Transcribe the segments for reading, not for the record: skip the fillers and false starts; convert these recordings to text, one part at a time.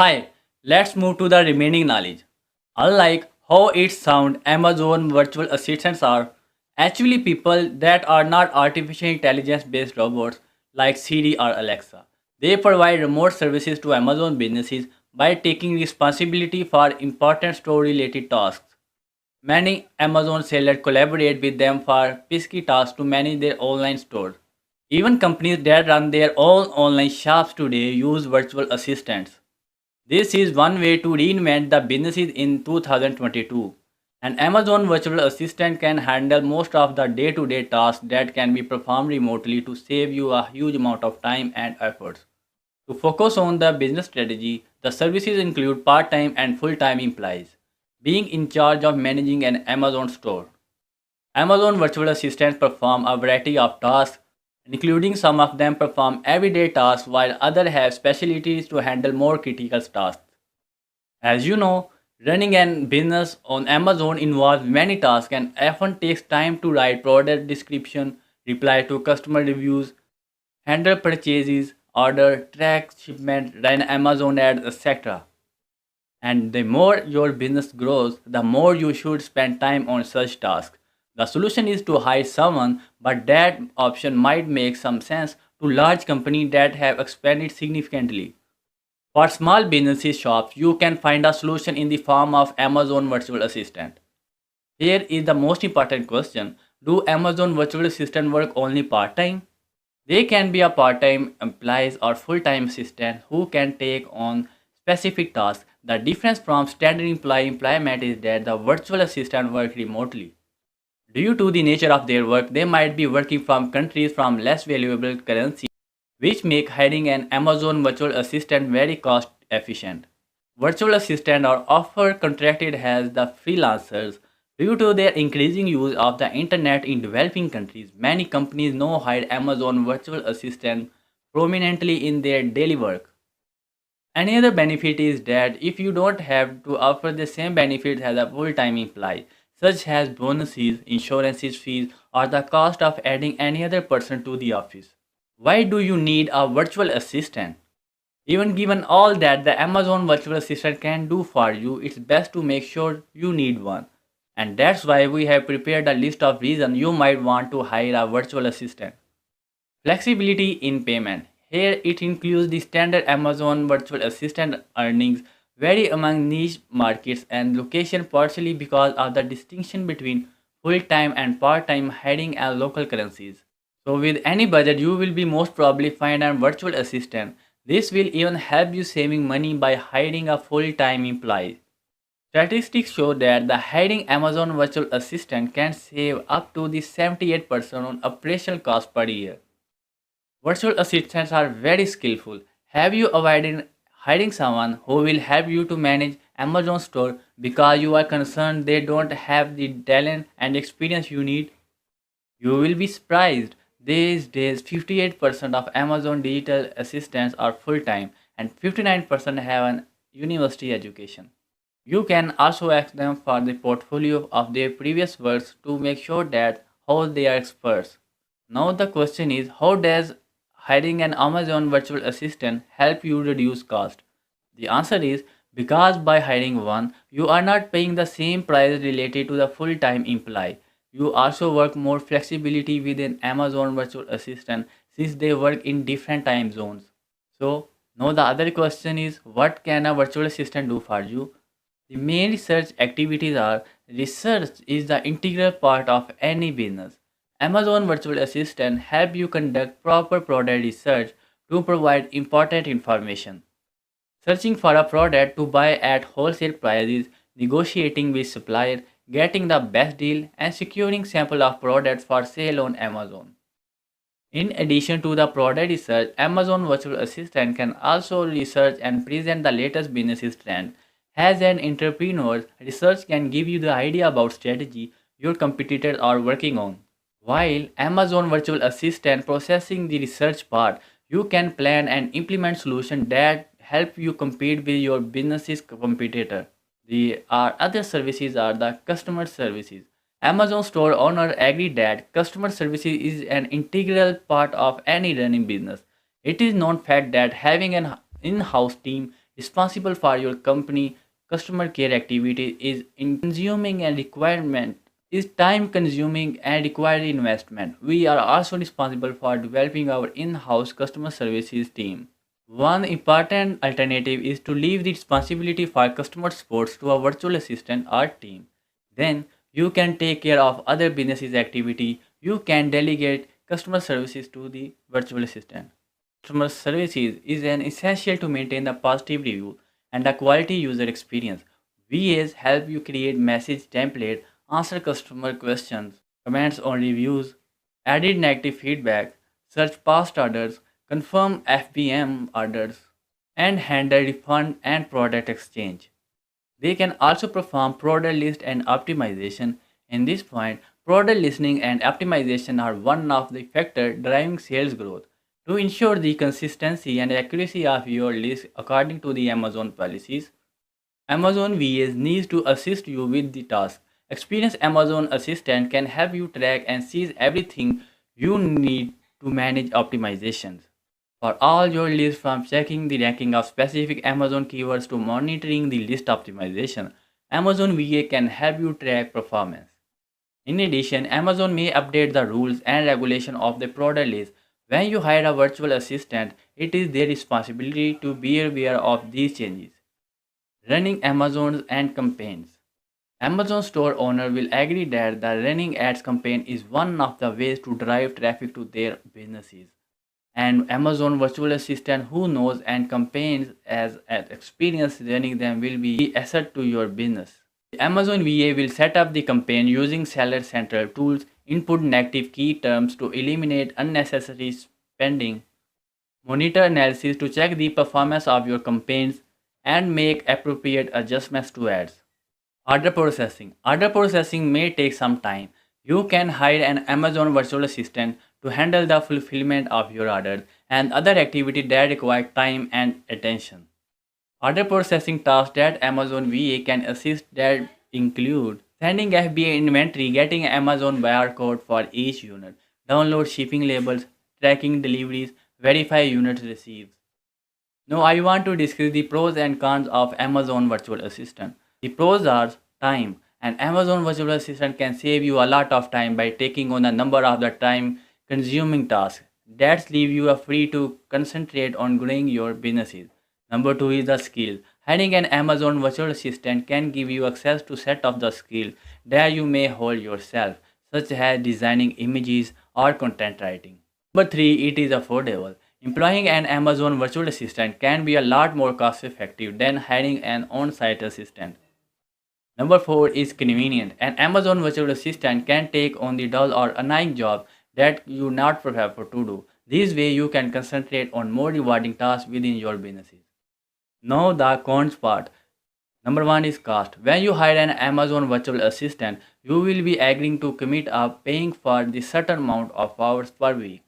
Hi, let's move to the remaining knowledge. Unlike how it sounds, Amazon virtual assistants are actually people that are not artificial intelligence based robots like Siri or Alexa. They provide remote services to Amazon businesses by taking responsibility for important store related tasks. Many Amazon sellers collaborate with them for pesky tasks to manage their online store. Even companies that run their own online shops today use virtual assistants. This is one way to reinvent the businesses in 2022. An Amazon virtual assistant can handle most of the day to day tasks that can be performed remotely to save you a huge amount of time and efforts. To focus on the business strategy, the services include part time and full time employees being in charge of managing an Amazon store. Amazon virtual assistants perform a variety of tasks, including some of them perform everyday tasks while others have specialties to handle more critical tasks. As you know, running a business on Amazon involves many tasks and often takes time to write product description, reply to customer reviews, handle purchases, order, track shipment, run Amazon ads, etc. And the more your business grows, the more you should spend time on such tasks. The solution is to hire someone, but that option might make some sense to large companies that have expanded significantly. For small businesses shops, you can find a solution in the form of Amazon Virtual Assistant. Here is the most important question. Do Amazon Virtual Assistant work only part-time? They can be a part-time employees or full-time assistant who can take on specific tasks. The difference from standard employee employment is that the virtual assistant work remotely. Due to the nature of their work, they might be working from countries from less valuable currency, which make hiring an Amazon virtual assistant very cost efficient. Virtual assistants are often contracted as the freelancers due to their increasing use of the internet in developing countries. Many companies now hire Amazon virtual assistants prominently in their daily work. Another benefit is that if you don't have to offer the same benefits as a full-time employee, such as bonuses, insurances fees, or the cost of adding any other person to the office. Why do you need a virtual assistant? Even given all that the Amazon virtual assistant can do for you, it's best to make sure you need one. And that's why we have prepared a list of reasons you might want to hire a virtual assistant. Flexibility in payment. Here it includes the standard Amazon virtual assistant earnings vary among niche markets and location partially because of the distinction between full-time and part-time hiring and local currencies. So with any budget you will be most probably find a virtual assistant. This will even help you saving money by hiring a full-time employee. Statistics show that the hiring Amazon virtual assistant can save up to the 78% on operational costs per year. Virtual assistants are very skillful. Have you avoided hiring someone who will help you to manage Amazon store because you are concerned they don't have the talent and experience you need? You will be surprised. These days, 58% of Amazon digital assistants are full time and 59% have an university education. You can also ask them for the portfolio of their previous works to make sure that how they are experts. Now the question is, how does hiring an Amazon virtual assistant help you reduce cost? The answer is because by hiring one, you are not paying the same price related to the full-time employee. You also work more flexibility with an Amazon virtual assistant since they work in different time zones. So now the other question is, what can a virtual assistant do for you? The main research activities are research is the integral part of any business. Amazon Virtual Assistant help you conduct proper product research to provide important information. Searching for a product to buy at wholesale prices, negotiating with supplier, getting the best deal, and securing sample of products for sale on Amazon. In addition to the product research, Amazon Virtual Assistant can also research and present the latest business trends. As an entrepreneur, research can give you the idea about strategy your competitors are working on. While Amazon Virtual Assistant processing the research part, you can plan and implement solutions that help you compete with your business's competitor. The other services are the customer services. Amazon store owner agreed that customer services is an integral part of any running business. It is known fact that having an in-house team responsible for your company customer care activity is in consuming and requirement is time consuming and require investment. We are also responsible for developing our in-house customer services team. One important alternative is to leave the responsibility for customer support to a virtual assistant or team. Then you can take care of other businesses activity. You can delegate customer services to the virtual assistant. Customer services is an essential to maintain the positive review and the quality user experience. VAs help you create message template, answer customer questions, comments on reviews, edit negative feedback, search past orders, confirm FBM orders, and handle refund and product exchange. They can also perform product list and optimization. In this point, product listening and optimization are one of the factors driving sales growth. To ensure the consistency and accuracy of your list according to the Amazon policies, Amazon VAs needs to assist you with the task. Experienced Amazon Assistant can help you track and seize everything you need to manage optimizations. For all your lists from checking the ranking of specific Amazon keywords to monitoring the list optimization, Amazon VA can help you track performance. In addition, Amazon may update the rules and regulation of the product list. When you hire a virtual assistant, it is their responsibility to be aware of these changes. Running Amazon's and campaigns. Amazon store owner will agree that the running ads campaign is one of the ways to drive traffic to their businesses. And Amazon virtual assistant who knows and campaigns as an experience running them will be asset to your business. Amazon VA will set up the campaign using Seller Central tools, input negative key terms to eliminate unnecessary spending, monitor analysis to check the performance of your campaigns, and make appropriate adjustments to ads. Order processing. Order processing may take some time. You can hire an Amazon virtual assistant to handle the fulfillment of your orders and other activities that require time and attention. Order processing tasks that Amazon VA can assist that include sending FBA inventory, getting Amazon barcode for each unit, download shipping labels, tracking deliveries, verify units received. Now I want to discuss the pros and cons of Amazon Virtual Assistant. The pros are time. An Amazon Virtual Assistant can save you a lot of time by taking on a number of the time consuming tasks. That leave you free to concentrate on growing your businesses. Number two is the skill. Hiring an Amazon Virtual Assistant can give you access to set of the skill that you may hold yourself, such as designing images or content writing. Number three, it is affordable. Employing an Amazon virtual assistant can be a lot more cost effective than hiring an on site assistant. Number four is convenient. An Amazon virtual assistant can take on the dull or annoying job that you not prepared for to do. This way you can concentrate on more rewarding tasks within your businesses. Now the cons part. Number one is cost. When you hire an Amazon virtual assistant, you will be agreeing to commit up paying for the certain amount of hours per week.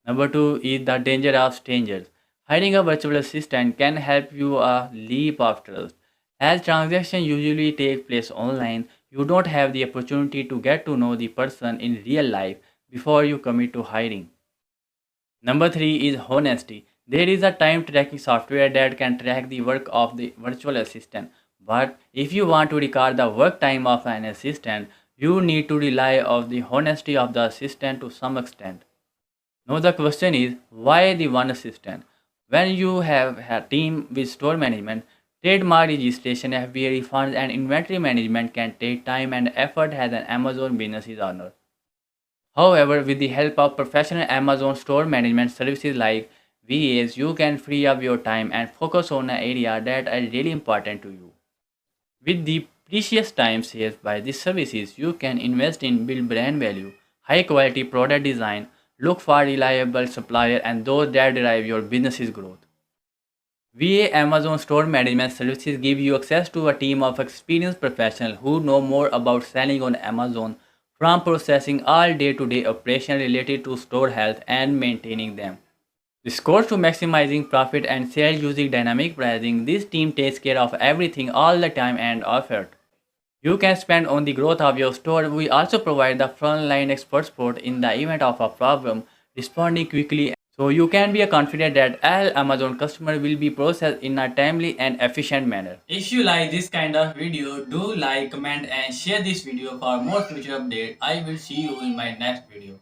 Number two is the danger of strangers. Hiring a virtual assistant can help you a leap of trust. As transactions usually take place online, you don't have the opportunity to get to know the person in real life before you commit to hiring. Number three is honesty. There is a time tracking software that can track the work of the virtual assistant. But if you want to record the work time of an assistant, you need to rely on the honesty of the assistant to some extent. Now the question is why the one assistant? When you have a team with store management, trademark registration, FBA refunds, and inventory management can take time and effort as an Amazon business owner. However, with the help of professional Amazon store management services like VAs, you can free up your time and focus on an area that are really important to you. With the precious time saved by these services, you can invest in build brand value, high quality product design, look for reliable supplier and those that drive your business's growth. VA Amazon Store Management Services give you access to a team of experienced professionals who know more about selling on Amazon from processing all day-to-day operations related to store health and maintaining them. This goes to maximizing profit and sales using dynamic pricing. This team takes care of everything all the time and effort. You can spend on the growth of your store. We also provide the frontline expert support in the event of a problem, responding quickly. So you can be confident that all Amazon customer will be processed in a timely and efficient manner. If you like this kind of video, do like, comment and share this video for more future update. I will see you in my next video.